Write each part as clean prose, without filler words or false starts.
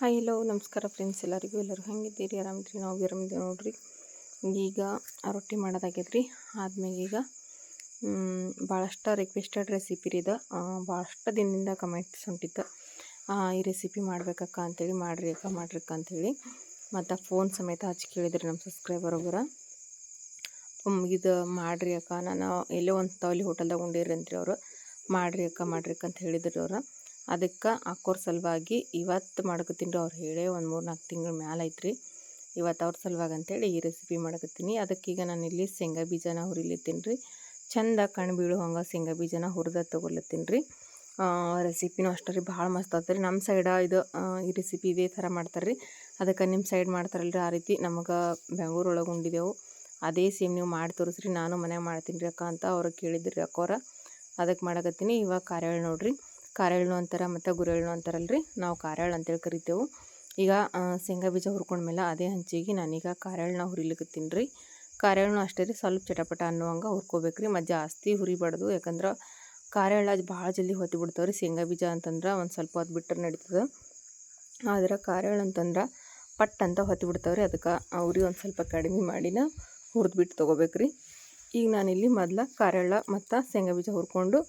Hi hello ನಮಸ್ಕಾರ friends, ಎಲ್ಲರೂ ಹೆಂಗಿದ್ದೀರಿ? ಆರಾಮಿದ್ರಿ? ನಾವು ಆರಾಮಿದ್ದೀವಿ ನೋಡ್ರಿ. ಈಗ ರೊಟ್ಟಿ ಮಾಡೋದಾಗೈತ್ರಿ. ಆದ್ಮೇಲೆ ಈಗ ಭಾಳಷ್ಟು ರಿಕ್ವೆಸ್ಟೆಡ್ ರೆಸಿಪಿ ಇದು. ಭಾಳಷ್ಟು ದಿನದಿಂದ ಕಮೆಂಟ್ಸ್ ಹೊಂಟಿತ್ತು, ಈ ರೆಸಿಪಿ ಮಾಡ್ಬೇಕಕ್ಕ ಅಂತೇಳಿ, ಮಾಡ್ರಿ ಅಕ್ಕ ಅಂಥೇಳಿ. ಮತ್ತು ಫೋನ್ ಸಮೇತ ಹಚ್ಚಿ ಕೇಳಿದ್ರಿ ನಮ್ಮ ಸಬ್ಸ್ಕ್ರೈಬರ್ ಒಬ್ಬರು. ಇದು ಮಾಡ್ರಿ ಅಕ್ಕ, ನಾನು ಎಲ್ಲೋ ಒಂದು ತವಲಿ ಹೋಟೆಲ್ದಾಗ ಉಂಡಿರಿ ಅಂತ್ರಿ ಅವರು. ಮಾಡ್ರಿ ಅಕ್ಕ ಅಂತ ಹೇಳಿದ್ರಿ ಅವರು. ಅದಕ್ಕೆ ಅಕ್ಕೋರ ಸಲುವಾಗಿ ಇವತ್ತು ಮಾಡ್ಕೊತೀನಿ ರೀ. ಅವ್ರು ಹೇಳೇ ಒಂದು 3-4 ತಿಂಗಳ ಮ್ಯಾಲೆ ಐತ್ರಿ. ಇವತ್ತು ಅವ್ರ ಸಲುವಾಗಿ ಅಂತೇಳಿ ಈ ರೆಸಿಪಿ ಮಾಡಕತ್ತೀನಿ. ಅದಕ್ಕೀಗ ನಾನಿಲ್ಲಿ ಶೇಂಗಾ ಬೀಜನ ಹುರಿಲತ್ತೀನಿ ರೀ. ಚಂದ ಕಣ್ಣು ಬೀಳು ಹಂಗೆ ಶೇಂಗಾ ಬೀಜನ ಹುರಿದ ತೊಗೊಲತ್ತೀನಿ ರೀ. ರೆಸಿಪಿನೂ ಅಷ್ಟೇ ರೀ, ಭಾಳ ಮಸ್ತ್ ಆಗ್ತದೆ. ನಮ್ಮ ಸೈಡ ಇದು ಈ ರೆಸಿಪಿ ಇದೇ ಥರ ಮಾಡ್ತಾರೆ ರೀ. ಅದಕ್ಕೆ ನಿಮ್ಮ ಸೈಡ್ ಮಾಡ್ತಾರಲ್ರಿ ಆ ರೀತಿ. ನಮಗೆ ಬೆಂಗಳೂರೊಳಗೆ ಉಂಡಿದೆವು, ಅದೇ ಸೇಮ್ ನೀವು ಮಾಡಿ ತೋರಿಸ್ರಿ, ನಾನು ಮನ್ಯಾಗ ಮಾಡ್ತೀನಿ ರೀ ಅಕ್ಕ ಅಂತ ಅವ್ರು ಕೇಳಿದ್ರಿ ಅಕ್ಕೋರ. ಅದಕ್ಕೆ ಮಾಡಕತ್ತೀನಿ. ಇವಾಗ ಕಾರೆಳ್ಳು ನೋಡ್ರಿ, ಕಾರೆಳ್ಳು ಅಂತಾರೆ ಮತ್ತು ಗುರೆಳ್ಳು ಅಂತಾರಲ್ರಿ, ನಾವು ಕಾರೆಳ್ಳು ಅಂತೇಳಿ ಕರಿತೇವೆ. ಈಗ ಶೇಂಗಾ ಬೀಜ ಹುರ್ಕೊಂಡ್ಮೇಲೆ ಅದೇ ಹಂಚಿಗೆ ನಾನೀಗ ಕಾರೆಳ್ಳನ್ನ ಹುರಿಲಿಕತ್ತೀನಿ ರೀ. ಕಾರೆಳ್ಳೂ ಅಷ್ಟೇ ರೀ, ಸ್ವಲ್ಪ ಚಟಪಟ ಅನ್ನುವಂಗೆ ಹುರ್ಕೋಬೇಕು ರೀ. ಮತ್ತು ಜಾಸ್ತಿ ಹುರಿಬಾರ್ದು, ಯಾಕಂದ್ರೆ ಕಾರೆಳ್ಳು ಅದು ಭಾಳ ಜಲ್ದಿ ಹೊತ್ತಿ ಬಿಡ್ತಾವೆ ರೀ. ಶೇಂಗಾ ಬೀಜ ಅಂತಂದ್ರೆ ಒಂದು ಸ್ವಲ್ಪ ಹೊತ್ತು ಬಿಟ್ಟರೆ ನಡೀತದೆ. ಆದ್ರೆ ಕಾರೆಳ್ಳು ಅಂತಂದ್ರೆ ಪಟ್ ಅಂತ ಹೊತ್ತಿ ಬಿಡ್ತಾವೆ ರೀ. ಅದಕ್ಕೆ ಉರಿ ಒಂದು ಸ್ವಲ್ಪ ಕಡಿಮೆ ಮಾಡಿನ ಹುರಿದ್ಬಿಟ್ಟು ತೊಗೋಬೇಕು ರೀ. ಈಗ ನಾನಿಲ್ಲಿ ಮೊದಲು ಕಾರೆಳ್ಳು ಮತ್ತು ಶೇಂಗಾ ಬೀಜ ಹುರ್ಕೊಂಡು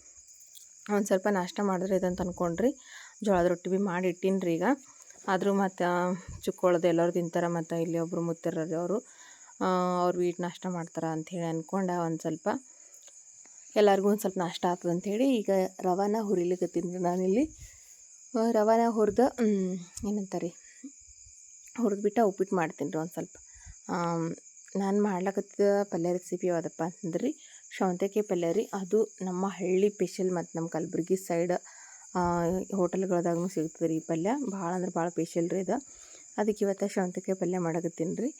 ಒಂದು ಸ್ವಲ್ಪ ನಾಷ್ಟ ಮಾಡಿದ್ರೆ ಇದಂತ ಅಂದ್ಕೊಂಡ್ರಿ. ಜೋಳದ ರೊಟ್ಟಿ ಭೀ ಮಾಡಿ ಇಟ್ಟೀನಿ ರೀ ಈಗ. ಆದರೂ ಮತ್ತು ಚುಕ್ಕೋಳದು ಎಲ್ಲರೂ ತಿಂತಾರೆ, ಮತ್ತು ಇಲ್ಲಿ ಒಬ್ಬರು ಮುತ್ತಿರ್ರಿ ಅವರು ವೀಟ್ ನಾಷ್ಟ ಮಾಡ್ತಾರೆ ಅಂಥೇಳಿ ಅಂದ್ಕೊಂಡು ಒಂದು ಸ್ವಲ್ಪ ಎಲ್ಲರಿಗೂ ಒಂದು ಸ್ವಲ್ಪ ನಾಷ್ಟ ಆಗ್ತದೆ ಅಂಥೇಳಿ ಈಗ ರವಾನ ಹುರಿಲಿಕತ್ತೀನಿ ರೀ. ನಾನಿಲ್ಲಿ ರವಾನ ಹುರಿದು ಏನಂತಾರೆ ಹುರಿದ್ಬಿಟ್ಟು ಉಪ್ಪಿಟ್ಟು ಮಾಡ್ತೀನಿ ರೀ. ಒಂದು ಸ್ವಲ್ಪ ನಾನು ಮಾಡ್ಲಕತ್ತಿದ ಪಲ್ಯ ರೆಸಿಪಿ ಯಾವುದಪ್ಪ ಅಂತಂದ್ರೆ ರೀ, ಸೌತೆಕಾಯಿ ಪಲ್ಯ ರೀ. ಅದು ನಮ್ಮ ಹಳ್ಳಿ ಸ್ಪೆಷಲ್, ಮತ್ತು ನಮ್ಮ ಕಲಬುರ್ಗಿ ಸೈಡ್ ಹೋಟೆಲ್ಗಳದಾಗೂ ಸಿಗ್ತದೆ ರೀ ಈ ಪಲ್ಯ. ಭಾಳ ಅಂದ್ರೆ ಭಾಳ ಸ್ಪೆಷಲ್ ರೀ ಇದು. ಅದಕ್ಕೆ ಇವತ್ತು ಸೌತೆಕಾಯಿ ಪಲ್ಯ ಮಾಡಕತ್ತೀನಿ ರೀ.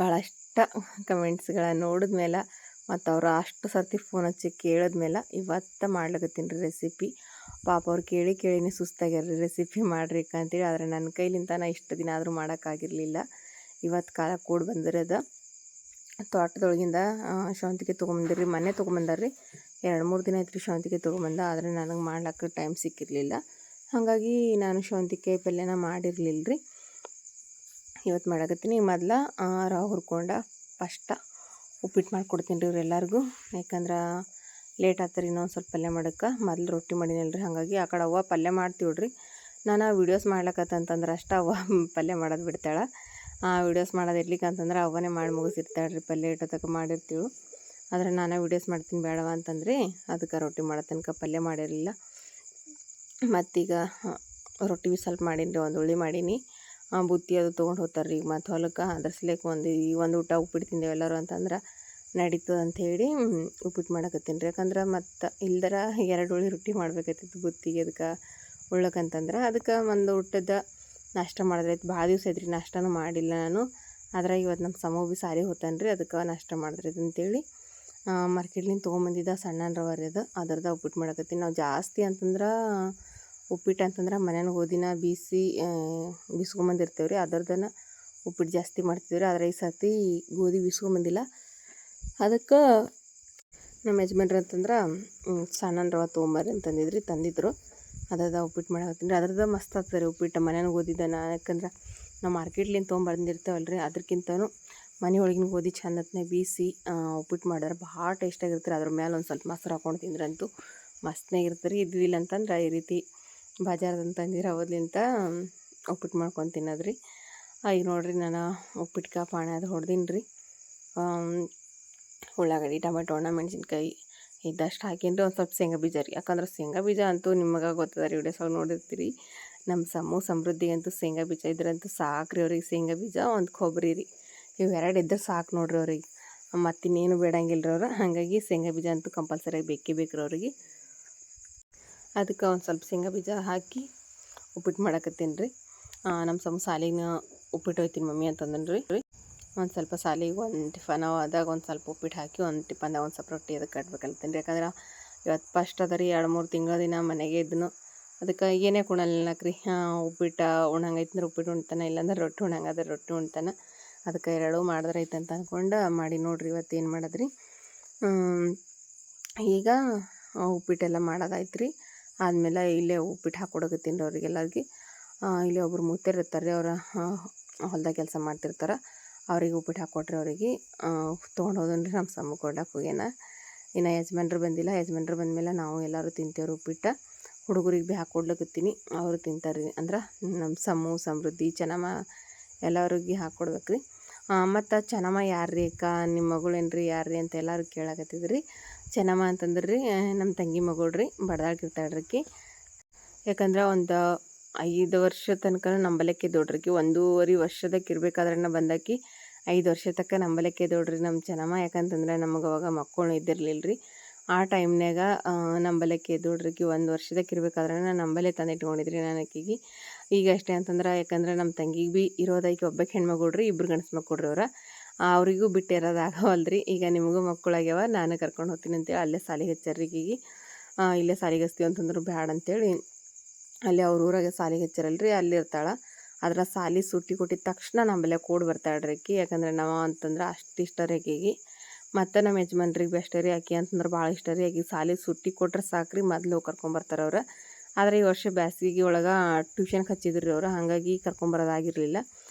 ಭಾಳಷ್ಟು ಕಮೆಂಟ್ಸ್ಗಳ ನೋಡಿದ್ಮೇಲೆ ಮತ್ತು ಅವರು ಅಷ್ಟು ಸರ್ತಿ ಫೋನ್ ಹಚ್ಚಿ ಕೇಳಿದ್ಮೇಲೆ ಇವತ್ತು ಮಾಡ್ಲಕತ್ತೀನಿ ರೀ ರೆಸಿಪಿ. ಪಾಪ ಅವ್ರು ಕೇಳಿನೇ ಸುಸ್ತಾಗ್ಯಾರ ರೀ, ರೆಸಿಪಿ ಮಾಡ್ರಿ ಅಂತೇಳಿ. ಆದರೆ ನನ್ನ ಕೈಲಿಂದ ನಾ ಇಷ್ಟು ದಿನ ಆದರೂ ಮಾಡೋಕ್ಕಾಗಿರಲಿಲ್ಲ. ಇವತ್ತು ಕಾಲ ಕೂಡಿ ಬಂದಿರೋದು. ತೋಟದೊಳಗಿಂದ ಸೌತೆಕಾಯಿ ತೊಗೊಂಬಂದಿರಿ, ಮನೆ ತೊಗೊಂಬಂದಾರ್ರಿ. 2-3 ದಿನ ಆಯ್ತು ರೀ ಸೌತೆಕಾಯಿ ತೊಗೊಂಬಂದ. ಆದರೆ ನನಗೆ ಮಾಡ್ಲಿಕ್ಕೆ ಟೈಮ್ ಸಿಕ್ಕಿರಲಿಲ್ಲ. ಹಾಗಾಗಿ ನಾನು ಸೌತೆಕಾಯಿ ಪಲ್ಯನ ಮಾಡಿರಲಿಲ್ಲ ರೀ. ಇವತ್ತು ಮಾಡಕತ್ತೀನಿ. ಮೊದಲು ರವೆ ಹುರ್ಕೊಂಡು ಫಸ್ಟ ಉಪ್ಪಿಟ್ಟು ಮಾಡಿಕೊಡ್ತೀನಿ ರೀ ಇವರೆಲ್ಲರಿಗೂ. ಯಾಕಂದ್ರೆ ಲೇಟ್ ಆಗ್ತಾರೆ ಇನ್ನೊಂದು ಸ್ವಲ್ಪ ಪಲ್ಯ ಮಾಡೋಕ್ಕೆ. ಮೊದಲು ರೊಟ್ಟಿ ಮಾಡಿನಲ್ರಿ, ಹಾಗಾಗಿ ಆ ಕಡೆ ಅವ್ವ ಪಲ್ಯ ಮಾಡ್ತೀವ್ರಿ. ನಾನು ವೀಡಿಯೋಸ್ ಮಾಡ್ಲಕ್ಕತ್ತಂತಂದ್ರೆ ಅಷ್ಟು ಅವ್ವ ಪಲ್ಯ ಮಾಡೋದು ಬಿಡ್ತಾಳೆ. ವೀಡಿಯೋಸ್ ಮಾಡೋದು ಇರ್ಲಿಕ್ಕೆ ಅಂತಂದ್ರೆ ಅವನೇ ಮಾಡಿ ಮುಗಿಸಿರ್ತಾಳೆ ರೀ. ಪಲ್ಯ ಇಟ್ಟೋತಕ್ಕೆ ಮಾಡಿರ್ತೀವಿ. ಆದರೆ ನಾನು ವೀಡಿಯೋಸ್ ಮಾಡ್ತೀನಿ ಬೇಡವ ಅಂತಂದ್ರೆ ಅದಕ್ಕೆ ರೊಟ್ಟಿ ಮಾಡೋ ತನಕ ಪಲ್ಯ ಮಾಡಿರಲಿಲ್ಲ. ಮತ್ತೀಗ ರೊಟ್ಟಿ ಭೀ ಸ್ವಲ್ಪ ಮಾಡೀನಿ ರೀ, ಒಂದು ಉಳ್ಳಿ ಮಾಡೀನಿ. ಬುತ್ತಿ ಅದು ತೊಗೊಂಡು ಹೋಗ್ತಾರೆ ರೀ ಮತ್ತು ಹೊಲಕ್ಕೆ. ಅದ್ರ ಸಲಕ್ಕೆ ಒಂದು ಊಟ ಉಪ್ಪಿಟ್ಟು ತಿಂದೇವೆ ಎಲ್ಲರೂ ಅಂತಂದ್ರೆ ನಡೀತದೆ ಅಂಥೇಳಿ ಉಪ್ಪಿಟ್ಟು ಮಾಡಕತ್ತೀನಿ ರೀ. ಯಾಕಂದ್ರೆ ಮತ್ತು ಇಲ್ದರ 2 ಉಳ್ಳಿ ರೊಟ್ಟಿ ಮಾಡ್ಬೇಕಾಯ್ತಿತ್ತು ಬುತ್ತಿಗೆ, ಅದಕ್ಕೆ ಉಳ್ಳಕ್ಕಂತಂದ್ರೆ ಅದಕ್ಕೆ ಒಂದು ಊಟದ ನಾಷ್ಟ ಮಾಡಿದ್ರೈತೆ. ಭಾಳ ದಿವಸ ಐತ್ರಿ ನಾಷ್ಟನೂ ಮಾಡಿಲ್ಲ ನಾನು. ಆದರೆ ಇವತ್ತು ನಮ್ಮ ಸಮೂ ಭೀ ಸಾರಿ ಹೋತಾನೆ ರೀ, ಅದಕ್ಕೆ ನಾಷ್ಟ ಮಾಡಿದ್ರೈತೆ ಅಂತೇಳಿ ಮಾರ್ಕೆಟ್ಲಿಂದ ತೊಗೊಂಬಂದಿದ್ದ ಸಣ್ಣ ರವೆ ರೀ. ಅದರದ ಉಪ್ಪಿಟ್ಟು ಮಾಡಕತ್ತೀನಿ. ನಾವು ಜಾಸ್ತಿ ಅಂತಂದ್ರೆ ಉಪ್ಪಿಟ್ಟು ಅಂತಂದ್ರೆ ಮನೆಯಾಗ ಗೋಧಿನ ಬೀಸ್ಕೊಂಬಂದಿರ್ತೇವೆ ರೀ, ಅದರದನ್ನು ಉಪ್ಪಿಟ್ಟು ಜಾಸ್ತಿ ಮಾಡ್ತೀವಿ ರೀ. ಆದರೆ ಈ ಸರ್ತಿ ಗೋಧಿ ಬೀಸ್ಕೊಂಬಂದಿಲ್ಲ. ಅದಕ್ಕೆ ನಮ್ಮ ಯಜಮಾನ್ರು ಅಂತಂದ್ರೆ ಸಣ್ಣ ರವೆ ತೊಗೊಂಬರ್ರಿ ಅಂತಂದಿದ್ರು. ಅದರದ ಉಪ್ಪಿಟ್ಟು ಮಾಡಕತ್ತೀನಿ ರೀ. ಅದ್ರದ್ದು ಮಸ್ತ್ ಆಗ್ತದೆ ರೀ ಉಪ್ಪಿಟ್ಟು, ಮನೆಯಾಗ ಗೋಧಿದನ. ಯಾಕಂದ್ರೆ ನಾವು ಮಾರ್ಕೆಟ್ಲಿಂದ ತೊಗೊಂಬಂದಿರ್ತೇವಲ್ಲ ರೀ, ಅದಕ್ಕಿಂತನೂ ಮನೆ ಒಳಗಿನ ಗೋಧಿ ಚಂದ ಹೊತ್ತಿನಾಗ ಬೀಸಿ ಉಪ್ಪಿಟ್ಟು ಮಾಡಿದ್ರೆ ಭಾಳ ಟೇಸ್ಟಾಗಿರ್ತಾರೆ. ಅದ್ರ ಮೇಲೆ ಒಂದು ಸ್ವಲ್ಪ ಮೊಸರು ಹಾಕ್ಕೊಂಡು ತಿಂದ್ರಂತೂ ಮಸ್ತ್ನಾಗಿರ್ತಾರೆ ರೀ. ಇದ್ವಿಲ್ಲ ಅಂತಂದ್ರೆ ಈ ರೀತಿ ಬಜಾರ್ದಂತ ತಂದಿರೋ ಅವದ್ಲಿಂತ ಉಪ್ಪಿಟ್ಟು ಮಾಡ್ಕೊಂಡು ತಿನ್ನೋದು ರೀ. ಈಗ ನೋಡಿರಿ, ನಾನು ಉಪ್ಪಿಟ್ಟು ಪಾಣೆ ಅದು ಹೊಡ್ದೀನಿ ರೀ. ಉಳ್ಳಾಗಡ್ಡಿ, ಟೊಮೆಟೊ, ಮೆಣಸಿನ್ಕಾಯಿ ಇದ್ದಷ್ಟು ಹಾಕೀನಿ ರೀ. ಒಂದು ಸ್ವಲ್ಪ ಶೇಂಗಾ ಬೀಜ ರೀ. ಯಾಕಂದ್ರೆ ಶೇಂಗಾ ಬೀಜ ಅಂತೂ ನಿಮಗೆ ಗೊತ್ತದ ರೀ, ವಿಡಿಯೋಸಾಗಿ ನೋಡಿರ್ತೀರಿ. ನಮ್ಮ ಸಮೃದ್ಧಿಗಂತೂ ಶೇಂಗಾ ಬೀಜ ಇದ್ರಂತೂ ಸಾಕ್ರಿ ಅವ್ರಿಗೆ. ಶೇಂಗಾ ಬೀಜ ಒಂದು ಕೊಬ್ಬರಿ ರೀ, ಇವೆರಡು ಇದ್ದರೆ ಸಾಕು ನೋಡ್ರಿ ಅವ್ರಿಗೆ. ಮತ್ತಿನ್ನೇನು ಬೇಡಂಗಿಲ್ಲ ರೀ ಅವ್ರು. ಹಾಗಾಗಿ ಶೇಂಗಾ ಬೀಜ ಅಂತೂ ಕಂಪಲ್ಸರಿಯಾಗಿ ಬೇಕೇ ಬೇಕು ರೀ ಅವ್ರಿಗೆ. ಅದಕ್ಕೆ ಒಂದು ಸ್ವಲ್ಪ ಶೇಂಗಾ ಬೀಜ ಹಾಕಿ ಉಪ್ಪಿಟ್ಟು ಮಾಡಕತ್ತೀನಿ ರೀ. ನಮ್ಮ ಸಾಲಿಗೆ ಉಪ್ಪಿಟ್ಟು ಹೋಯ್ತೀನಿ ಮಮ್ಮಿ ಅಂತಂದನು ರೀ. ಒಂದು ಸ್ವಲ್ಪ ಸಾಲಿಗೆ ಒಂದು ಟಿಫನ್ ಆದಾಗ ಒಂದು ಸ್ವಲ್ಪ ಉಪ್ಪಿಟ್ಟು ಹಾಕಿ ಒಂದು ಟಿಫನ್ದಾಗ ಒಂದು ಸ್ವಲ್ಪ ರೊಟ್ಟಿ ಅದಕ್ಕೆ ಕಟ್ಬೇಕಲ್ತೀನಿ ರೀ. ಯಾಕಂದ್ರೆ ಇವತ್ತು ಫಸ್ಟ್ ಅದ ರೀ, 2-3 ತಿಂಗಳ ದಿನ ಮನೆಗೆ ಇದ್ದನು. ಅದಕ್ಕೆ ಏನೇ ಕುಣಲ್ನಕ್ರಿ, ಉಪ್ಪಿಟ್ಟು ಉಣ್ಣಂಗೈತಂದ್ರೆ ಉಪ್ಪಿಟ್ಟು ಉಣ್ತಾನೆ, ಇಲ್ಲಾಂದ್ರೆ ರೊಟ್ಟಿ ಉಣ್ಣಂಗದ್ರೆ ರೊಟ್ಟಿ ಉಣ್ತಾನೆ. ಅದಕ್ಕೆ ಎರಡೂ ಮಾಡಿದ್ರೆ ಐತೆ ಅಂತ ಅಂದ್ಕೊಂಡು ಮಾಡಿ ನೋಡ್ರಿ ಇವತ್ತು ಏನು ಮಾಡಿದ್ರಿ. ಈಗ ಉಪ್ಪಿಟ್ಟೆಲ್ಲ ಮಾಡೋದಾಯ್ತು ರೀ. ಆದಮೇಲೆ ಇಲ್ಲೇ ಉಪ್ಪಿಟ್ಟು ಹಾಕ್ಕೊಡಕತ್ತೀನಿ ರೀ ಅವರಿಗೆಲ್ಲರಿಗೆ. ಇಲ್ಲೇ ಒಬ್ಬರು ಮುತ್ತೇರು ಇರ್ತಾರೆ ರೀ, ಅವರ ಹೊಲ್ದಾಗ ಕೆಲಸ ಮಾಡ್ತಿರ್ತಾರೆ. ಅವ್ರಿಗೆ ಉಪ್ಪಿಟ್ಟು ಹಾಕ್ಕೊಟ್ರೆ ಅವರಿಗೆ ತೊಗೊಂಡು ಹೋದನ್ರಿ ನಮ್ಮ ಸಮ್ಮ ಕೊಡಕ್ಕೆ ಹೋಗ್ಯಾನ. ಇನ್ನು ಯಜಮಾನ್ರು ಬಂದಿಲ್ಲ, ಯಜಮಾನ್ರು ಬಂದಮೇಲೆ ನಾವು ಎಲ್ಲರೂ ತಿಂತೇವ್ರಿ ಉಪ್ಪಿಟ್ಟು. ಹುಡುಗರಿಗೆ ಭೀ ಹಾಕ್ಕೊಡ್ಲಕತ್ತೀನಿ, ಅವರು ತಿಂತಾರೆ ರೀ. ಅಂದ್ರೆ ನಮ್ಮ ಸಮ್ಮು, ಸಮೃದ್ಧಿ, ಚೆನ್ನಮ್ಮ ಎಲ್ಲರಿಗೆ ಹಾಕ್ಕೊಡ್ಬೇಕು ರೀ. ಮತ್ತು ಚೆನ್ನಮ್ಮ ಯಾರು ರೀ ಅಕ್ಕ, ನಿಮ್ಮ ಮಗಳೇನ್ರಿ ಯಾರು ರೀ ಅಂತ ಎಲ್ಲರೂ ಕೇಳಾಕತ್ತಿದ್ರಿ. ಚೆನ್ನಮ್ಮ ಅಂತಂದ್ರೆ ರೀ ನಮ್ಮ ತಂಗಿ ಮಗಳು ರೀ, ಬಡ್ದಾಳ್ಕಿರ್ತಾಳ್ರಿಕಿ. ಯಾಕಂದ್ರೆ ಒಂದು 5 ವರ್ಷ ತನಕ ನಂಬಲಕ್ಕೆ ದೊಡ್ಡ್ರಿಕಿ. 1.5 ವರ್ಷದಕ್ಕೆ ಇರ್ಬೇಕಾದ್ರೆ ಬಂದಾಕಿ 5 ವರ್ಷ ತನಕ ನಂಬಲಕ್ಕೆ ದೊಡ್ಡ್ರಿ ನಮ್ಮ ಚೆನ್ನಮ್ಮ. ಯಾಕಂತಂದ್ರೆ ನಮಗೆ ಅವಾಗ ಮಕ್ಕಳು ಇದ್ದಿರಲಿಲ್ಲ ರೀ. ಆ ಟೈಮ್ನಾಗ ನಂಬಲಕ್ಕೆ ದೊಡ್ಡ್ರಿಕಿ 1 ವರ್ಷದಕ್ಕೆ ಇರ್ಬೇಕಾದ್ರೆ ನಂಬಲೆ ತಂದು ಇಟ್ಕೊಂಡಿದ್ರಿ ನಾನು ಆಕಿಗೆ. ಈಗ ಅಷ್ಟೇ ಅಂತಂದ್ರೆ ಯಾಕಂದ್ರೆ ನಮ್ಮ ತಂಗಿಗೆ ಭೀ ಇರೋದೈಕಿ ಒಬ್ಬಕ್ಕೆ ಹೆಣ್ಮಗಳು ರೀ, 2 ಗಂಡ್ಸು ಮಕ್ಕಳು ರೀ ಅವ್ರ. ಅವರಿಗೂ ಬಿಟ್ಟು ಇರೋದಾಗವಲ್ರಿ. ಈಗ ನಿಮಗೂ ಮಕ್ಕಳಾಗ್ಯಾವ, ನಾನು ಕರ್ಕೊಂಡು ಹೋಗ್ತೀನಿ ಅಂತೇಳಿ ಅಲ್ಲೇ ಸಾಲಿಗೆ ಹಚ್ಚಾರ್ರಿ ಈಗಿಗೆ. ಇಲ್ಲೇ ಸಾಲಿಗೆ ಹಚ್ತೀವಿ ಅಂತಂದ್ರೆ ಬ್ಯಾಡ ಅಂತೇಳಿ ಅಲ್ಲಿ ಅವ್ರ ಊರಾಗೆ ಸಾಲಿಗೆ ಹಚ್ಚಾರಲ್ರಿ, ಅಲ್ಲಿ ಇರ್ತಾಳೆ. ಅದ್ರ ಸಾಲಿ ಸುಟ್ಟಿ ಕೊಟ್ಟಿದ ತಕ್ಷಣ ನಮ್ಮಲ್ಲೇ ಕೂಡಿ ಬರ್ತಾಳ್ರಿ ಆಕಿ. ಯಾಕಂದ್ರೆ ನಾವು ಅಂತಂದ್ರೆ ಅಷ್ಟು ಇಷ್ಟ ರೀ ಆಕಿಗೆ. ಮತ್ತು ನಮ್ಮ ಯಜಮಾನ್ರಿಗೆ ಭೀ ಅಷ್ಟೇ ರೀ, ಆಕಿ ಅಂತಂದ್ರೆ ಭಾಳ ಇಷ್ಟ ರೀ. ಆಕಿಗೆ ಸಾಲಿ ಸುಟ್ಟಿ ಕೊಟ್ರೆ ಸಾಕ್ರಿ, ಮೊದಲು ಕರ್ಕೊಂಬರ್ತಾರೆ ಅವ್ರು. ಆದರೆ ಈ ವರ್ಷ ಬೇಸಿಗೆ ಒಳಗೆ ಟ್ಯೂಷನ್ಗೆ ಹಚ್ಚಿದ್ರಿ ಅವ್ರು, ಹಾಗಾಗಿ ಕರ್ಕೊಂಬರೋದಾಗಿರಲಿಲ್ಲ.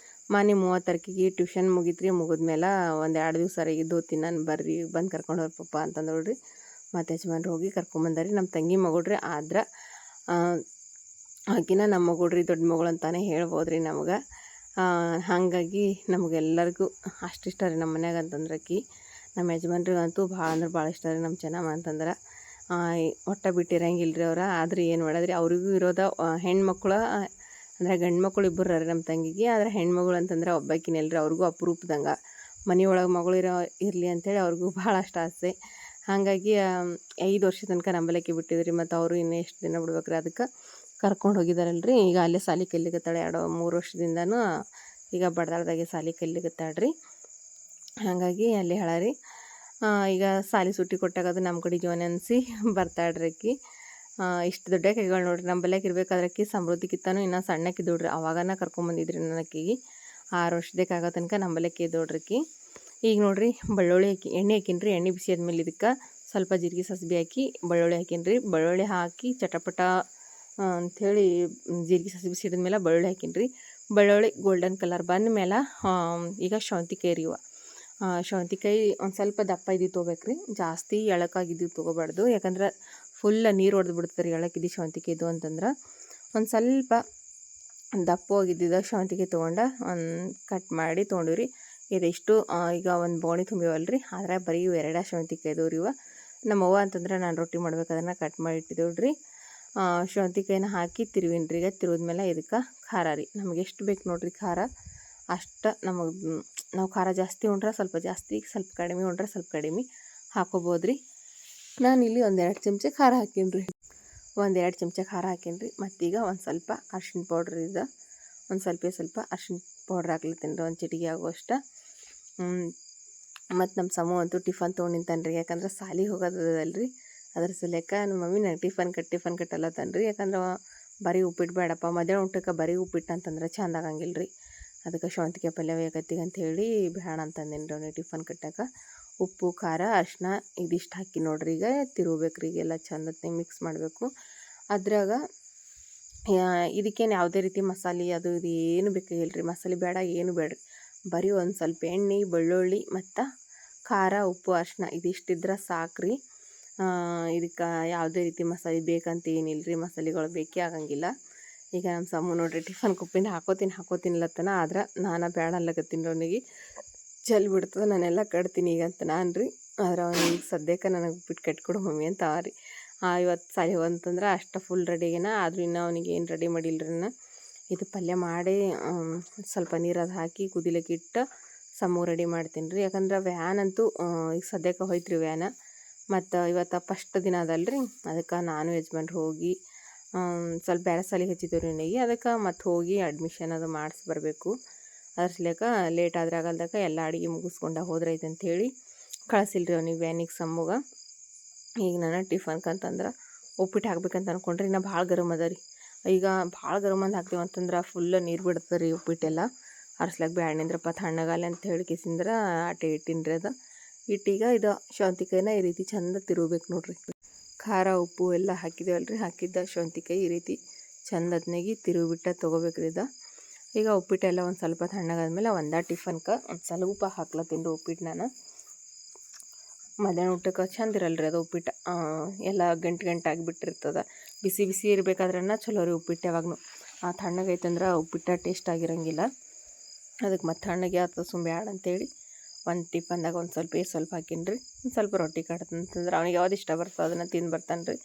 ಮೊನ್ನೆ 30 ತಾರೀಕಿಗೆ ಟ್ಯೂಷನ್ ಮುಗಿದ್ರಿ. ಮುಗಿದ್ಮೇಲೆ 1-2 ದಿವಸ ಅರಗಿದ್ದು ಹೋಗ್ತೀನಿ ನಾನು, ಬರ್ರಿ ಬಂದು ಕರ್ಕೊಂಡು ಹೋಗ್ರಿ ಪಪ್ಪ ಅಂತಂದೋಳ್ರಿ. ಮತ್ತು ಯಜಮಾನ್ರು ಹೋಗಿ ಕರ್ಕೊಂಬಂದಾರಿ. ನಮ್ಮ ತಂಗಿ ಮಗಳ್ರಿ, ಆದ್ರೆ ಆಕಿನ ನಮ್ಮ ಮಗಳ್ರಿ, ದೊಡ್ಡ ಮಗಳು ಅಂತಾನೆ ಹೇಳ್ಬೋದು ರೀ ನಮ್ಗೆ. ಹಾಗಾಗಿ ನಮಗೆಲ್ಲರಿಗೂ ಅಷ್ಟು ಇಷ್ಟ ರೀ ನಮ್ಮ ಮನ್ಯಾಗ ಅಂತಂದ್ರೆ ಆಕಿ. ನಮ್ಮ ಯಜಮಾನ್ರಿಗಂತೂ ಭಾಳ ಅಂದ್ರೆ ಭಾಳ ಇಷ್ಟ ರೀ ನಮ್ಮ ಚೆನ್ನಮ್ಮ ಅಂತಂದ್ರೆ. ಒಟ್ಟು ಬಿಟ್ಟಿರಂಗಿಲ್ಲ ರೀ ಅವ್ರು. ಆದ್ರೆ ಏನು ಮಾಡೋದ್ರಿ, ಅವ್ರಿಗೂ ಇರೋದು ಹೆಣ್ಮಕ್ಳು ಅಂದರೆ ಗಂಡು ಮಕ್ಕಳು ಇಬ್ಬರು ರೀ ನಮ್ಮ ತಂಗಿಗೆ. ಆದರೆ ಹೆಣ್ಮಗಳು ಅಂತಂದ್ರೆ ಒಬ್ಬಾಕಿನಲ್ರಿ, ಅವ್ರಿಗೂ ಅಪರೂಪದಂಗೆ ಮನೆಯೊಳಗೆ ಮಗಳು ಇರಲಿ ಅಂಥೇಳಿ ಅವ್ರಿಗೂ ಭಾಳ ಅಷ್ಟು ಆಸೆ. ಹಾಗಾಗಿ 5 ವರ್ಷ ತನಕ ನಂಬಲಕ್ಕೆ ಬಿಟ್ಟಿದ್ರಿ. ಮತ್ತು ಅವರು ಇನ್ನೂ ಎಷ್ಟು ದಿನ ಬಿಡ್ಬೇಕ್ರಿ, ಅದಕ್ಕೆ ಕರ್ಕೊಂಡು ಹೋಗಿದ್ದಾರಲ್ರಿ. ಈಗ ಅಲ್ಲೇ ಸಾಲಿ ಕಲಿಲಿಕತ್ತಾಳೆ 2-3 ವರ್ಷದಿಂದನೂ. ಈಗ ಬಡ್ದಾಳ್ದಾಗೆ ಸಾಲಿ ಕಲಿಲಿಕತ್ತಾಳ್ರಿ. ಹಾಗಾಗಿ ಅಲ್ಲಿ ಹೇಳಾರಿ. ಈಗ ಸಾಲಿ ಸುಟ್ಟಿ ಕೊಟ್ಟಾಗ ಅದು ನಮ್ಮ ಕಡೆ ಜೀವನ ಅನಿಸಿ ಬರ್ತಾಳ್ರಿ ಆಕಿ. ಇಷ್ಟು ದೊಡ್ಡ ಕೈಗಳು ನೋಡ್ರಿ. ನಮ್ಮ ಬಲ್ಯಾಕ ಇರ್ಬೇಕಾದ್ರೆ ಆಕಿ ಸಮೃದ್ಧಿಕಿತ್ತಾನು ಇನ್ನೂ ಸಣ್ಣಕ್ಕಿದ್ದೋಳ್ರಿ. ಅವಾಗನ ಕರ್ಕೊಂಬಂದಿದ್ರಿ ನಾನು ಆಕಿಗೆ. 6 ವರ್ಷದಕ್ಕೆ ಆಗೋ ತನಕ ನಮ್ಮ ಬಲ್ಯಾಕೆ ಇದ್ದೋಳ್ರಿ ಆಕಿ. ಈಗ ನೋಡಿರಿ ಬೆಳ್ಳುಳ್ಳಿ ಎಣ್ಣೆ ಹಾಕಿನ್ರಿ. ಎಣ್ಣೆ ಬಿಸಿ ಆದ್ಮೇಲೆ ಇದಕ್ಕೆ ಸ್ವಲ್ಪ ಜೀರಿಗೆ ಸಾಸ್ವೆ ಹಾಕಿ ಬೆಳ್ಳುಳ್ಳಿ ಹಾಕಿನ್ರಿ. ಬೆಳ್ಳುಳ್ಳಿ ಹಾಕಿ ಚಟಪಟ ಅಂಥೇಳಿ ಜೀರಿಗೆ ಸಾಸ್ವೆ ಸಿಡಿದ್ಮೇಲೆ ಬೆಳ್ಳುಳ್ಳಿ ಹಾಕಿನ್ರಿ. ಬೆಳ್ಳುಳ್ಳಿ ಗೋಲ್ಡನ್ ಕಲರ್ ಬಂದ ಮೇಲೆ ಈಗ ಸೌಂತಿಕಾಯಿ ರೀ ಇವ. ಸೌಂತಿಕಾಯಿ ಒಂದು ಸ್ವಲ್ಪ ದಪ್ಪ ಇದ್ದಿದ್ದು ತೊಗೋಬೇಕ್ರಿ, ಜಾಸ್ತಿ ಎಳಕಾಗಿದ್ದು ತೊಗೋಬಾರ್ದು. ಯಾಕಂದ್ರೆ ಫುಲ್ ನೀರು ಹೊಡೆದು ಬಿಡ್ತಾರೆ ಎಳಕಿದ್ದು ಸೌಂತಿಕಾಯಿದು ಅಂತಂದ್ರೆ. ಒಂದು ಸ್ವಲ್ಪ ದಪ್ಪವಾಗಿದ್ದಿದ್ದು ಸೌಂತಿಕಾಯಿ ತೊಗೊಂಡು ಕಟ್ ಮಾಡಿ ತೊಗೊಂಡಿವ್ರಿ. ಇದಿಷ್ಟು ಈಗ ಒಂದು ಬೋಣಿ ತುಂಬಿವಲ್ರಿ, ಆದರೆ ಬರೀ 2 ಸೌಂತಿಕಾಯಿ ಇದಾವೆ ರೀ ಇವ. ನಮ್ಮವ್ವ ಅಂತಂದ್ರೆ ನಾನು ರೊಟ್ಟಿ ಮಾಡ್ಬೇಕಾದ್ರೆ ಕಟ್ ಮಾಡಿ ಇಟ್ಟಿದ್ದೇವ್ರಿ. ಸೌಂತಿಕಾಯಿನ ಹಾಕಿ ತಿರುವಿನ್ರಿ. ಈಗ ತಿರುವಿದ್ಮೇಲೆ ಇದಕ್ಕೆ ಖಾರ ರೀ, ನಮಗೆ ಎಷ್ಟು ಬೇಕು ನೋಡಿರಿ ಖಾರ ಅಷ್ಟು. ನಾವು ಖಾರ ಜಾಸ್ತಿ ಉಂಡ್ರೆ ಸ್ವಲ್ಪ ಜಾಸ್ತಿ, ಸ್ವಲ್ಪ ಕಡಿಮೆ ಉಂಡ್ರೆ ಸ್ವಲ್ಪ ಕಡಿಮೆ ಹಾಕೋಬೋದು ರೀ. ನಾನಿಲ್ಲಿ 1-2 ಚಮಚ ಖಾರ ಹಾಕೀನಿ. 1-2 ಚಮಚ ಖಾರ ಹಾಕೀನಿ. ಮತ್ತೀಗ ಒಂದು ಸ್ವಲ್ಪ ಅರ್ಶಿಣ ಪೌಡ್ರ್ ಇದು, ಒಂದು ಸ್ವಲ್ಪ ಅರ್ಶಿಣ ಪೌಡ್ರ್ ಹಾಕ್ಲತ್ತೀನಿ ರೀ, ಒಂದು ಚಿಟಿಕೆ ಆಗುವಷ್ಟು. ಮತ್ತು ನಮ್ಮ ಸಮೂ ಅಂತೂ ಟಿಫನ್ ತೊಗೊಂಡು ರೀ. ಯಾಕಂದ್ರೆ ಸಾಲಿಗೆ ಹೋಗೋದಲ್ರಿ, ಅದ್ರ ಸಲ್ಯಾಕ ನಮ್ಮ ಮಮ್ಮಿ ನಂಗೆ ಟಿಫನ್ ಕಟ್ಟಲ್ಲತ್ತನ್ರಿ. ಯಾಕಂದ್ರೆ ಬರೀ ಉಪ್ಪಿಟ್ಟು ಬೇಡಪ್ಪ, ಮಧ್ಯಾಹ್ನ ಊಟಕ್ಕೆ ಬರೀ ಉಪ್ಪಿಟ್ಟು ಅಂತಂದ್ರೆ ಚಂದ ಆಗಂಗಿಲ್ಲ ರೀ. ಅದಕ್ಕೆ ಸೌಂತಿಕಾಯಿ ಪಲ್ಯ ಬೇಕತ್ತಿಗೆ ಅಂಥೇಳಿ ಬೇಡ ಅಂತಂದೇನಿ ರೀ ಅವ್ನಿಗೆ ಟಿಫನ್ ಕಟ್ಟಕ್ಕೆ. ಉಪ್ಪು, ಖಾರ, ಅರಿಶಿನ ಇದಿಷ್ಟು ಹಾಕಿ ನೋಡ್ರಿ. ಈಗ ತಿರುಗಬೇಕ್ರಿ, ಈಗೆಲ್ಲ ಚಂದತ್ನೇ ಮಿಕ್ಸ್ ಮಾಡಬೇಕು. ಅದ್ರಾಗ ಇದಕ್ಕೇನು ಯಾವುದೇ ರೀತಿ ಮಸಾಲೆ ಅದು ಇದು ಏನು ಬೇಕಾಗಿಲ್ಲ ರೀ. ಮಸಾಲೆ ಬೇಡ, ಏನು ಬೇಡ್ರಿ. ಬರೀ ಒಂದು ಸ್ವಲ್ಪ ಎಣ್ಣೆ, ಬೆಳ್ಳುಳ್ಳಿ ಮತ್ತು ಖಾರ, ಉಪ್ಪು, ಅರಿಶಿನ ಇದಿಷ್ಟಿದ್ರೆ ಸಾಕ್ರಿ. ಇದಕ್ಕೆ ಯಾವುದೇ ರೀತಿ ಮಸಾಲೆ ಬೇಕಂತ ಏನಿಲ್ಲ ರೀ. ಮಸಾಲೆಗಳು ಬೇಕೇ ಆಗಂಗಿಲ್ಲ. ಈಗ ನಮ್ಮ ಸಮ್ಮು ನೋಡ್ರಿ ಟಿಫನ್ ಕುಪ್ಪಿಂದ ಹಾಕೋತೀನಿಲತ್ತನ, ಆದ್ರೆ ನಾನು ಬೇಡ ಅನ್ಲಕತ್ತೀನಿ ಅವನಿಗೆ. ಚೆಲ್ಲಿ ಬಿಡ್ತದೆ, ನಾನೆಲ್ಲ ಕಟ್ತೀನಿ ಈಗ ಅಂತ ನಾನು ರೀ. ಆದ್ರೆ ಅವನಿಗೆ ಸದ್ಯಕ್ಕೆ ನನಗೆ ಉಪ್ಪಿಟ್ಟು ಕಟ್ಕೊಡು ಮಮ್ಮಿ ಅಂತ ರೀ. ಇವತ್ತು ಸಾಲಿ ಅಂತಂದ್ರೆ ಅಷ್ಟು ಫುಲ್ ರೆಡಿಗೇನ. ಆದರೂ ಇನ್ನೂ ಅವನಿಗೆ ಏನು ರೆಡಿ ಮಾಡಿಲ್ರಿ ನಾನು. ಇದು ಪಲ್ಯ ಮಾಡಿ ಸ್ವಲ್ಪ ನೀರದು ಹಾಕಿ ಕುದಿಲಿಕ್ಕೆ ಇಟ್ಟು ಸಮ್ಮು ರೆಡಿ ಮಾಡ್ತೀನಿ ರೀ. ಯಾಕಂದ್ರೆ ವ್ಯಾನ್ ಅಂತೂ ಈಗ ಸದ್ಯಕ್ಕೆ ಹೋಯ್ತು ರೀ ವ್ಯಾನ. ಮತ್ತು ಇವತ್ತು ಫಸ್ಟ್ ದಿನ ಅದಲ್ರಿ, ಅದಕ್ಕೆ ನಾನು ಯಜಮಾನ್ರು ಹೋಗಿ ಸ್ವಲ್ಪ ಬೇರೆ ಸಾಲಿಗೆ ಹಚ್ಚಿದ್ದೇವೆ ರೀ ನನಗೆ. ಅದಕ್ಕೆ ಮತ್ತು ಹೋಗಿ ಅಡ್ಮಿಷನ್ ಅದು ಮಾಡಿಸಿ ಬರಬೇಕು. ಅದ್ರ ಸಲ್ಯಾಕ ಲೇಟ್ ಆದರೆ ಆಗಲ್ದಕ್ಕೆ ಎಲ್ಲ ಅಡುಗೆ ಮುಗಿಸ್ಕೊಂಡು ಹೋದ್ರೈತೆ ಅಂಥೇಳಿ ಕಳಿಸಿಲ್ರಿ ಅವ್ನಿಗೆ ವ್ಯಾನಿಗೆ ಸಮ್ಮುಗೆ. ಈಗ ನಾನು ಟಿಫನ್ಕಂತಂದ್ರೆ ಉಪ್ಪಿಟ್ಟು ಹಾಕ್ಬೇಕಂತ ಅಂದ್ಕೊಂಡ್ರಿ. ಇನ್ನು ಭಾಳ ಗರಮ್ ಅದ ರೀ. ಈಗ ಭಾಳ ಗರಮ್ ಅಂದು ಹಾಕ್ತೀವಿ ಅಂತಂದ್ರೆ ಫುಲ್ ನೀರು ಬಿಡ್ತದೆ ರೀ ಉಪ್ಪಿಟ್ಟೆಲ್ಲ. ಅರ್ಸ್ಲಾಕ ಬ್ಯಾಡ ನಿಂದ್ರಪ್ಪ ತಣ್ಣಗಾಲಿ ಅಂತ ಹೇಳಿ ಕಿಸಿಂದ್ರೆ ಆಟೆ ಇಟ್ಟಿನ್ರಿ. ಅದು ಇಟ್ಟೀಗ ಇದು ಸೌಂತಿಕಾಯಿನ ಈ ರೀತಿ ಚಂದ ತಿರುಗಬೇಕು ನೋಡ್ರಿ. ಖಾರ ಉಪ್ಪು ಎಲ್ಲ ಹಾಕಿದೇವಲ್ರಿ, ಹಾಕಿದ್ದ ಸೌಂತಿಕಾಯಿ ಈ ರೀತಿ ಚಂದ ಹೊತ್ನಾಗಿ ತಿರುಗಿಬಿಟ್ಟು ತೊಗೋಬೇಕ್ರಿ ಇದು. ಈಗ ಉಪ್ಪಿಟ್ಟೆಲ್ಲ ಒಂದು ಸ್ವಲ್ಪ ತಣ್ಣಗಾದ್ಮೇಲೆ ಒಂದೇ ಟಿಫನ್ಗೆ ಒಂದು ಸ್ವಲ್ಪ ಹಾಕ್ಲತ್ತೀನಿ ರೀ ಉಪ್ಪಿಟ್ಟು. ನಾನು ಮಧ್ಯಾಹ್ನ ಊಟಕ್ಕೆ ಚಂದ ಇರಲ್ರಿ ಅದು ಉಪ್ಪಿಟ್ಟು, ಎಲ್ಲ ಗಂಟು ಆಗಿಬಿಟ್ಟಿರ್ತದೆ. ಬಿಸಿ ಬಿಸಿ ಇರಬೇಕಾದ್ರನ್ನ ಚಲೋ ರೀ ಉಪ್ಪಿಟ್ಟು. ಯಾವಾಗೂ ತಣ್ಣಗೈತಂದ್ರೆ ಉಪ್ಪಿಟ್ಟು ಟೇಸ್ಟ್ ಆಗಿರಂಗಿಲ್ಲ. ಅದಕ್ಕೆ ಮತ್ತೆ ತಣ್ಣಗೆ ಆಗ್ತದೆ ಸುಂಬ್ಯಾಡ ಅಂತೇಳಿ ಒಂದು ಟಿಫನ್ದಾಗ ಒಂದು ಸ್ವಲ್ಪ ಹಾಕೀನಿ ರೀ. ಒಂದು ಸ್ವಲ್ಪ ರೊಟ್ಟಿ ಕಟ್ತಂತಂದ್ರೆ ಅವ್ನಿಗೆ ಯಾವ್ದು ಇಷ್ಟ ಬರ್ತದೆ ಅದನ್ನು ತಿಂದು ಬರ್ತಾನೆ ರೀ.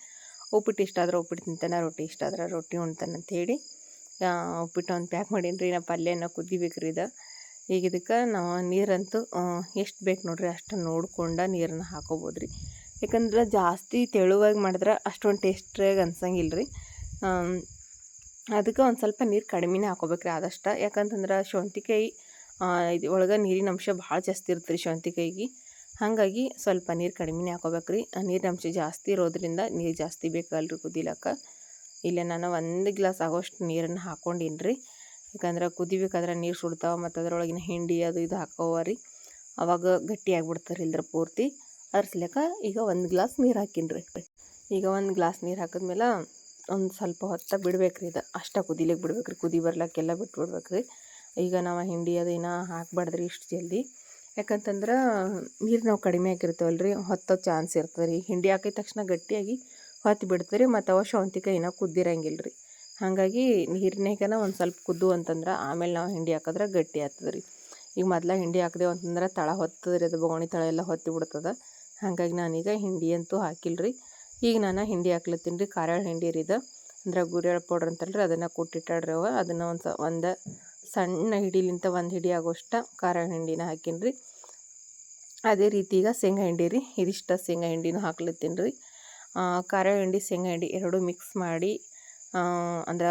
ಉಪ್ಪಿಟ್ಟು ಇಷ್ಟ ಆದ್ರೆ ಉಪ್ಪಿಟ್ಟು ತಿಂತಾನೆ, ರೊಟ್ಟಿ ಇಷ್ಟ ಆದ್ರೆ ರೊಟ್ಟಿ ಉಣ್ತಾನೆ ಅಂಥೇಳಿ ಉಪ್ಪಿಟ್ಟು ಒಂದು ಪ್ಯಾಕ್ ಮಾಡೀನಿ ರೀ. ನಾ ಪಲ್ಯನ ಕುದಿಬೇಕು ರೀ ಇದು. ಈಗ ಇದಕ್ಕೆ ನಾವು ನೀರಂತೂ ಎಷ್ಟು ಬೇಕು ನೋಡಿರಿ ಅಷ್ಟು ನೋಡ್ಕೊಂಡು ನೀರನ್ನು ಹಾಕೋಬೋದು ರೀ. ಯಾಕಂದ್ರೆ ಜಾಸ್ತಿ ತೆಳುವಾಗಿ ಮಾಡಿದ್ರೆ ಅಷ್ಟೊಂದು ಟೇಸ್ಟ್ರಾಗಿ ಅನ್ಸಂಗಿಲ್ಲ ರೀ. ಅದಕ್ಕೆ ಒಂದು ಸ್ವಲ್ಪ ನೀರು ಕಡಿಮೆನೇ ಹಾಕೋಬೇಕ್ರಿ ಆದಷ್ಟು. ಯಾಕಂತಂದ್ರೆ ಸೌಂತಿಕಾಯಿ ಇದು ಒಳಗೆ ನೀರಿನ ಅಂಶ ಭಾಳ ಜಾಸ್ತಿ ಇರುತ್ತೆ ರೀ ಸೌಂತಿಕಾಯಿಗೆ. ಹಾಗಾಗಿ ಸ್ವಲ್ಪ ನೀರು ಕಡಿಮೆನೇ ಹಾಕೋಬೇಕ್ರಿ. ನೀರಿನ ಅಂಶ ಜಾಸ್ತಿ ಇರೋದ್ರಿಂದ ನೀರು ಜಾಸ್ತಿ ಬೇಕಲ್ರಿ ಕುದಿಲಕ್ಕೆ. ಇಲ್ಲೇ ನಾನು 1 ಗ್ಲಾಸ್ ಆಗೋಷ್ಟು ನೀರನ್ನು ಹಾಕ್ಕೊಂಡೀನಿ ರೀ. ಯಾಕಂದ್ರೆ ಕುದಿಬೇಕಾದ್ರೆ ನೀರು ಸುಡ್ತಾವೆ ಮತ್ತು ಅದರೊಳಗಿನ ಹಿಂಡಿ ಅದು ಇದು ಹಾಕೋವ ರೀ, ಅವಾಗ ಗಟ್ಟಿ ಆಗಿಬಿಡ್ತಾರೆ ಇಲ್ದ್ರ ಪೂರ್ತಿ. ಅದ್ರ ಸಲಕ ಈಗ 1 ಗ್ಲಾಸ್ ನೀರು ಹಾಕೀನಿ ರೀ. ಈಗ 1 ಗ್ಲಾಸ್ ನೀರು ಹಾಕಿದ್ಮೇಲೆ ಒಂದು ಸ್ವಲ್ಪ ಹೊತ್ತು ಬಿಡ್ಬೇಕು ರೀ. ಇದು ಅಷ್ಟು ಕುದಿಲಿಕ್ಕೆ ಬಿಡ್ಬೇಕು ರೀ, ಕುದಿ ಬರ್ಲಿಕ್ಕೆಲ್ಲ ಬಿಟ್ಬಿಡ್ಬೇಕು ರೀ. ಈಗ ನಾವು ಹಿಂಡಿ ಅದು ಏನೋ ಹಾಕ್ಬಾರ್ದ್ರಿ ಇಷ್ಟು ಜಲ್ದಿ. ಯಾಕಂತಂದ್ರೆ ನೀರು ನಾವು ಕಡಿಮೆ ಹಾಕಿರ್ತೀವಲ್ಲ ರೀ, ಹೊತ್ತೋ ಚಾನ್ಸ್ ಇರ್ತದೆ ರೀ. ಹಿಂಡಿ ಹಾಕಿದ ತಕ್ಷಣ ಗಟ್ಟಿಯಾಗಿ ಹೊತ್ತು ಬಿಡ್ತಾರೆ ರೀ, ಮತ್ತು ಅವ ಸೌಂತಿಕಾಯಿ ಏನೋ ಕುದ್ದಿರಂಗಿಲ್ಲ ರೀ. ಹಾಗಾಗಿ ನೀರಿನಾಗನ ಒಂದು ಸ್ವಲ್ಪ ಕುದ್ದು ಅಂತಂದ್ರೆ ಆಮೇಲೆ ನಾವು ಹಿಂಡಿ ಹಾಕಿದ್ರೆ ಗಟ್ಟಿ ಆಗ್ತದೆ ರೀ. ಈಗ ಮೊದಲ ಹಿಂಡಿ ಹಾಕಿದೆವು ಅಂತಂದ್ರೆ ತಳ ಹೊತ್ತದ ರೀ, ಅದು ಬೊಗಣಿ ತಳ ಎಲ್ಲ ಹೊತ್ತಿ ಬಿಡ್ತದೆ. ಹಾಗಾಗಿ ನಾನೀಗ ಹಿಂಡಿ ಅಂತೂ ಹಾಕಿಲ್ಲ ರೀ. ಈಗ ನಾನು ಹಿಂಡಿ ಹಾಕ್ಲತ್ತೀನಿ ರೀ. ಖಾರ ಹಿಂಡಿ ರೀ ಇದು, ಅಂದ್ರೆ ಗುರೆಳ್ ಪೌಡ್ರ್ ಅಂತಲ್ರಿ, ಅದನ್ನು ಕುಟ್ಟಿಟ್ಟಾಡ್ರಿ ಅವ. ಅದನ್ನು ಒಂದು ಸಣ್ಣ ಹಿಡಿಲಿಂತ 1 ಹಿಡಿ ಆಗೋಷ್ಟು ಖಾರ ಹಿಂಡಿನ ಹಾಕೀನಿ ರೀ. ಅದೇ ರೀತಿ ಈಗ ಶೇಂಗಾ ಹಿಂಡಿ ರೀ, ಇದಿಷ್ಟು ಶೇಂಗಾ ಹಿಂಡಿನೂ ಹಾಕ್ಲತ್ತೀನಿ ರೀ. ಖಾರ ಹಿಂಡಿ ಶೇಂಗಾ ಹಿಂಡಿ ಎರಡೂ ಮಿಕ್ಸ್ ಮಾಡಿ ಅಂದ್ರೆ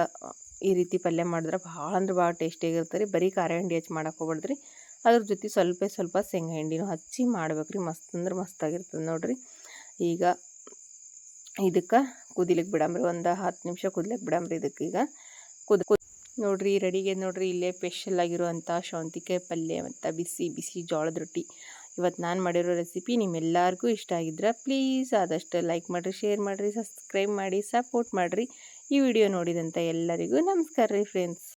ಈ ರೀತಿ ಪಲ್ಯ ಮಾಡಿದ್ರೆ ಭಾಳ ಅಂದ್ರೆ ಭಾಳ ಟೇಸ್ಟಿಯಾಗಿರುತ್ತೆ ರೀ. ಬರೀ ಖಾರ ಹಿಂಡಿ ಹಚ್ಚಿ ಮಾಡಕ್ಕೆ ಹೋಗ್ಬಾರ್ದು ರೀ, ಅದ್ರ ಜೊತೆ ಸ್ವಲ್ಪ ಶೇಂಗಾ ಹಿಂಡಿನೂ ಹಚ್ಚಿ ಮಾಡ್ಬೇಕು ರೀ. ಮಸ್ತ್ ಅಂದ್ರೆ ಮಸ್ತಾಗಿರ್ತದೆ ನೋಡಿರಿ. ಈಗ ಇದಕ್ಕೆ ಕುದಿಲಿಕ್ಕೆ ಬಿಡಂಬ್ರಿ, ಒಂದು 10 ನಿಮಿಷ ಕುದಿಲಿಕ್ಕೆ ಬಿಡಂಬ್ರಿ. ಇದಕ್ಕೆ ಈಗ ನೋಡಿರಿ ರೆಡಿಗೆ ನೋಡಿರಿ. ಇಲ್ಲೇ ಸ್ಪೆಷಲ್ ಆಗಿರುವಂಥ ಸೌಂತಿಕಾಯಿ ಪಲ್ಯ ಮತ್ತು ಬಿಸಿ ಬಿಸಿ ಜೋಳದ ರೊಟ್ಟಿ. ಇವತ್ತು ನಾನು ಮಾಡಿರೋ ರೆಸಿಪಿ ನಿಮ್ಮೆಲ್ಲರಿಗೂ ಇಷ್ಟ ಆಗಿದ್ರೆ ಪ್ಲೀಸ್ ಆದಷ್ಟು ಲೈಕ್ ಮಾಡಿರಿ, ಶೇರ್ ಮಾಡಿರಿ, ಸಬ್ಸ್ಕ್ರೈಬ್ ಮಾಡಿ, ಸಪೋರ್ಟ್ ಮಾಡಿರಿ. ಈ ವಿಡಿಯೋ ನೋಡಿದಂಥ ಎಲ್ಲರಿಗೂ ನಮಸ್ಕಾರ ರೀ ಫ್ರೆಂಡ್ಸ್.